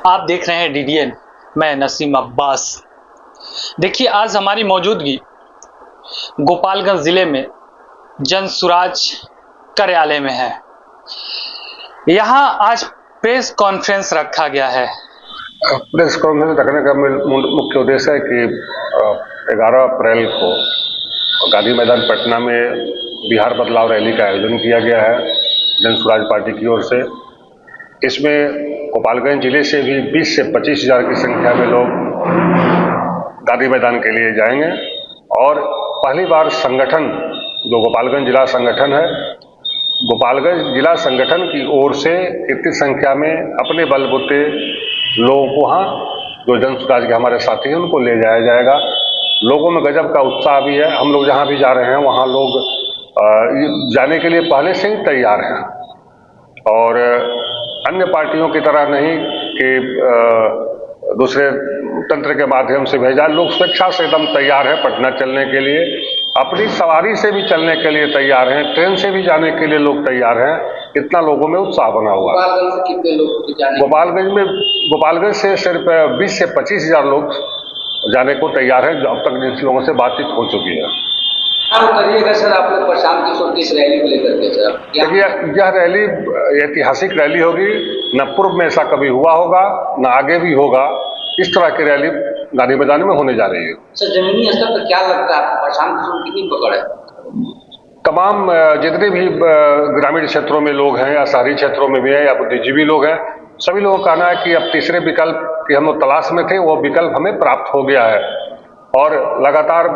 आप देख रहे हैं डीडीएन, मैं नसीम अब्बास। देखिए, आज हमारी मौजूदगी गोपालगंज ज़िले में जन सुराज कार्यालय में है। यहाँ आज प्रेस कॉन्फ्रेंस रखा गया है। प्रेस कॉन्फ्रेंस रखने का मुख्य उद्देश्य है कि 11 अप्रैल को गांधी मैदान पटना में बिहार बदलाव रैली का आयोजन किया गया है जन सुराज पार्टी की ओर से। इसमें गोपालगंज जिले से भी 20 से 25 हज़ार की संख्या में लोग गांधी मैदान के लिए जाएंगे और पहली बार संगठन जो गोपालगंज जिला संगठन है, गोपालगंज जिला संगठन की ओर से इतनी संख्या में अपने बलबूते लोगों को वहाँ जो जन सुराज के हमारे साथी हैं उनको ले जाया जाएगा। लोगों में गजब का उत्साह भी है। हम लोग जहाँ भी जा रहे हैं वहाँ लोग जाने के लिए पहले से ही तैयार हैं और अन्य पार्टियों की तरह नहीं कि दूसरे तंत्र के माध्यम से भेजा। लोग स्वेच्छा से एकदम तैयार है पटना चलने के लिए, अपनी सवारी से भी चलने के लिए तैयार हैं, ट्रेन से भी जाने के लिए लोग तैयार हैं। इतना लोगों में उत्साह बना हुआ है। गोपालगंज से कितने लोग गोपालगंज से सिर्फ 20 से 25 हज़ार लोग जाने को तैयार हैं। अब तक जिन लोगों से बातचीत हो चुकी है। करिएगा सर, आप लोग प्रशांत किशोर की इस रैली को लेकर के सर देखिए, यह रैली ऐतिहासिक रैली होगी। न पूर्व में ऐसा कभी हुआ होगा, न आगे भी होगा। इस तरह की रैली गांधी मैदान में होने जा रही है। सर, जमीनी स्तर पर क्या लगता है आपको, प्रशांत किशोर कितनी पकड़ है? तमाम जितने भी ग्रामीण क्षेत्रों में लोग हैं या शहरी क्षेत्रों में भी हैं या बुद्धिजीवी लोग हैं, सभी लोगों का कहना है कि अब तीसरे विकल्प की हम लोग तलाश में थे, वो विकल्प हमें प्राप्त हो गया है। और लगातार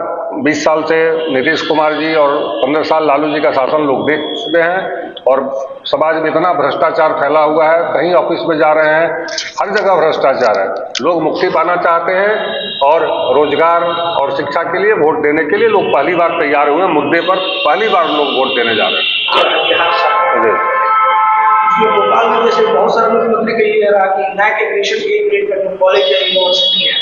20 साल से नीतीश कुमार जी और 15 साल लालू जी का शासन लोग देख चुके हैं और समाज में इतना भ्रष्टाचार फैला हुआ है। कहीं ऑफिस में जा रहे हैं, हर जगह भ्रष्टाचार है। लोग मुक्ति पाना चाहते हैं और रोजगार और शिक्षा के लिए वोट देने के लिए लोग पहली बार तैयार हुए। मुद्दे पर पहली बार लोग वोट देने जा रहे हैं। गोपालगंज जैसे बहुत सारे मुख्यमंत्री का ये रहा कि नया एग्रीकल्चर के ग्रेड का जो कॉलेज है, यूनिवर्सिटी है,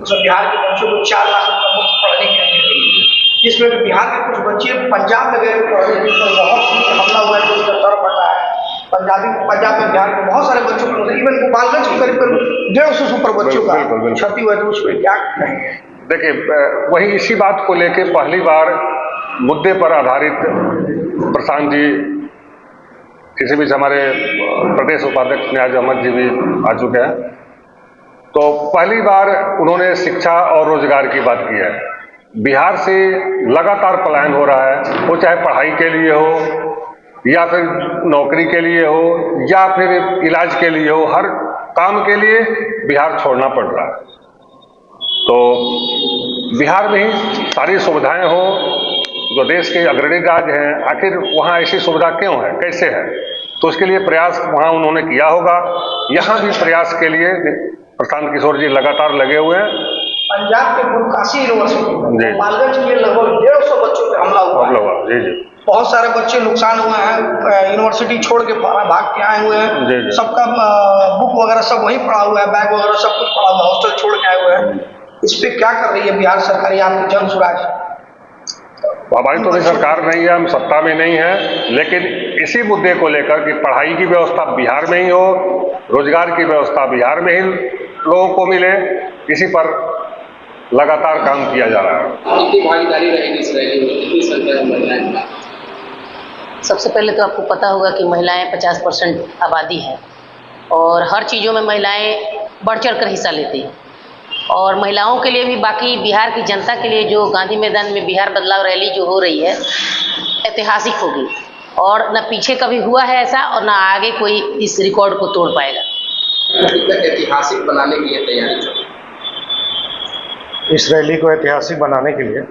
उसमें बिहार के बच्चों को 4 लाख रुपये मुफ्त पढ़ने के लिए, जिसमें बिहार के कुछ बच्चे पंजाब में गए पढ़ने के लिए। बहुत हमला हुआ है, जो उसका दर बढ़ा है। पंजाब में बिहार के बहुत सारे बच्चों को, इवन गोपालगंज के करीब 150 से ऊपर बच्चों का क्षति हुआ है। तो उस पर क्या कहेंगे? देखिए, वही इसी बात को लेके पहली बार मुद्दे पर आधारित प्रशांत जी, इसी बीच हमारे प्रदेश उपाध्यक्ष न्याज अहमद जी भी आ चुके हैं। तो पहली बार उन्होंने शिक्षा और रोजगार की बात की है। बिहार से लगातार पलायन हो रहा है, वो चाहे पढ़ाई के लिए हो या फिर नौकरी के लिए हो या फिर इलाज के लिए हो, हर काम के लिए बिहार छोड़ना पड़ रहा है। तो बिहार में ही सारी सुविधाएं हो, जो देश के अग्रणी राज्य हैं, आखिर वहाँ ऐसी सुविधा क्यों है, कैसे है? तो उसके लिए प्रयास वहाँ उन्होंने किया होगा। यहाँ भी प्रयास के लिए प्रशांत किशोर जी लगातार लगे हुए हैं। पंजाब के गुरकाशी यूनिवर्सिटी में गोपालगंज में लगभग 150 बच्चों पे हमला हुआ। जी। बहुत सारे बच्चे नुकसान हुए हैं, यूनिवर्सिटी छोड़ के भाग के आए हुए हैं। सबका बुक वगैरह सब वहीं पड़ा हुआ है, बैग वगैरह सब कुछ पड़ा हुआ है, हॉस्टल छोड़ के आए हुए हैं। इस पे क्या कर रही है बिहार सरकार या आपकी जन सुराज? हमारी तो सरकार नहीं है, हम सत्ता में नहीं है, लेकिन इसी मुद्दे को लेकर कि पढ़ाई की व्यवस्था बिहार में ही हो, रोजगार की व्यवस्था बिहार में ही लोगों को मिले, इसी पर लगातार काम किया जा रहा है। कितनी भागीदारी रहेगी इस रैली में, कितनी संख्या में महिलाएं? सबसे पहले तो आपको पता होगा कि महिलाएं 50% आबादी है और हर चीज़ों में महिलाएं बढ़ चढ़ कर हिस्सा लेती हैं। और महिलाओं के लिए भी, बाकी बिहार की जनता के लिए जो गांधी मैदान में बिहार बदलाव रैली जो हो रही है, ऐतिहासिक होगी और न पीछे कभी हुआ है ऐसा और न आगे कोई इस रिकॉर्ड को तोड़ पाएगा। ऐतिहासिक बनाने के लिए तैयारी, इस रैली को ऐतिहासिक बनाने के लिए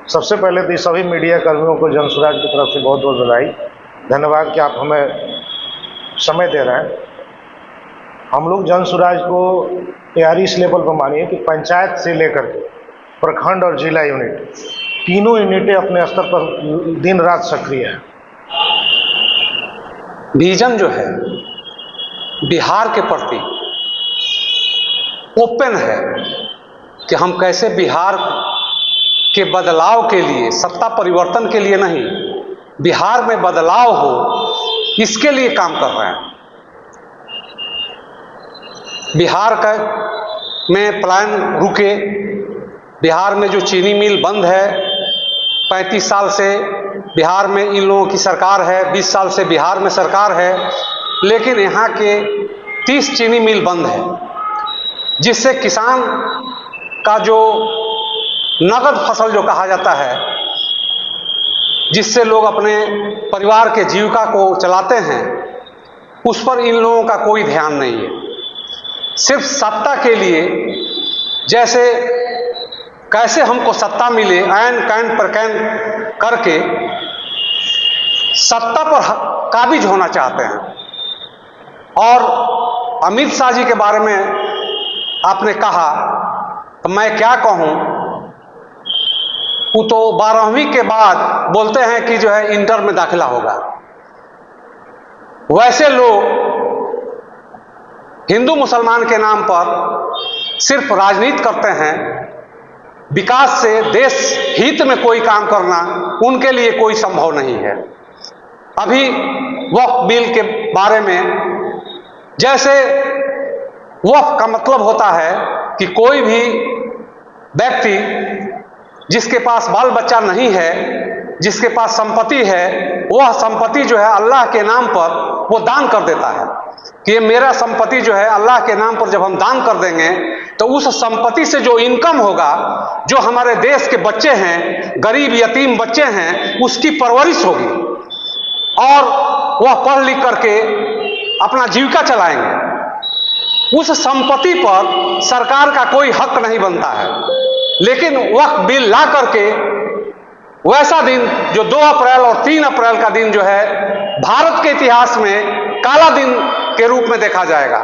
सबसे पहले तो सभी मीडिया कर्मियों को जन सुराज की तरफ से बहुत बहुत बधाई, धन्यवाद कि आप हमें समय दे रहे हैं। हम लोग जन सुराज को तैयारी इस लेवल पर मानिए कि पंचायत से लेकर के प्रखंड और जिला यूनिट, तीनों यूनिटें अपने स्तर पर दिन रात सक्रिय हैं। विजन जो है बिहार के प्रति ओपन है कि हम कैसे बिहार के बदलाव के लिए, सत्ता परिवर्तन के लिए नहीं, बिहार में बदलाव हो, इसके लिए काम कर रहे हैं। बिहार का में पलायन रुके। बिहार में जो चीनी मिल बंद है, 35 साल से बिहार में इन लोगों की सरकार है, 20 साल से बिहार में सरकार है, लेकिन यहाँ के 30 चीनी मिल बंद है, जिससे किसान का जो नगद फसल जो कहा जाता है, जिससे लोग अपने परिवार के जीविका को चलाते हैं, उस पर इन लोगों का कोई ध्यान नहीं है। सिर्फ सत्ता के लिए, जैसे कैसे हमको सत्ता मिले, ऐन कैन पर कैन करके सत्ता पर काबिज होना चाहते हैं। और अमित शाह जी के बारे में आपने कहा तो मैं क्या कहूं, वो तो 12वीं के बाद बोलते हैं कि जो है इंटर में दाखिला होगा। वैसे लोग हिंदू मुसलमान के नाम पर सिर्फ राजनीति करते हैं। विकास से, देश हित में कोई काम करना उनके लिए कोई संभव नहीं है। अभी वक्फ बिल के बारे में, जैसे वक्फ का मतलब होता है कि कोई भी व्यक्ति जिसके पास बाल बच्चा नहीं है, जिसके पास संपत्ति है, वह संपत्ति जो है अल्लाह के नाम पर वो दान कर देता है कि ये मेरा संपत्ति जो है अल्लाह के नाम पर जब हम दान कर देंगे तो उस संपत्ति से जो इनकम होगा, जो हमारे देश के बच्चे हैं, गरीब यतीम बच्चे हैं, उसकी परवरिश होगी और वह पढ़ लिख करके अपना जीविका चलाएंगे। उस संपत्ति पर सरकार का कोई हक नहीं बनता है। लेकिन वक्फ बिल ला करके वैसा दिन जो 2 अप्रैल और 3 अप्रैल का दिन जो है भारत के इतिहास में काला दिन के रूप में देखा जाएगा।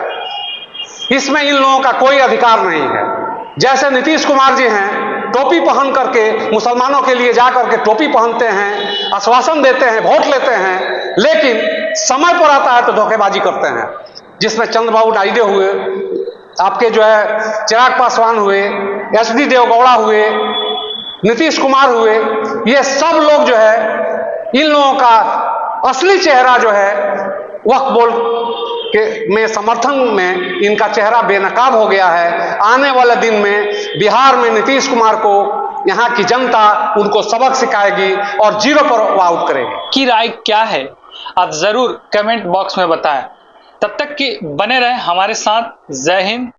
इसमें इन लोगों का कोई अधिकार नहीं है। जैसे नीतीश कुमार जी हैं, टोपी पहन करके मुसलमानों के लिए जा करके टोपी पहनते हैं, आश्वासन देते हैं, वोट लेते हैं, लेकिन समय पर आता है तो धोखेबाजी करते हैं। जिसमें चंद्रबाबू नायडू हुए, आपके जो है चिराग पासवान हुए, एचडी देवगौड़ा हुए, नीतीश कुमार हुए, ये सब लोग जो है इन लोगों का असली चेहरा जो है वक्फ बोर्ड के में समर्थन में इनका चेहरा बेनकाब हो गया है। आने वाले दिन में बिहार में नीतीश कुमार को यहाँ की जनता उनको सबक सिखाएगी और 0 पर आउट करेगी। की राय क्या है आप जरूर कमेंट बॉक्स में बताएं। तब तक कि बने रहें हमारे साथ। जय हिंद,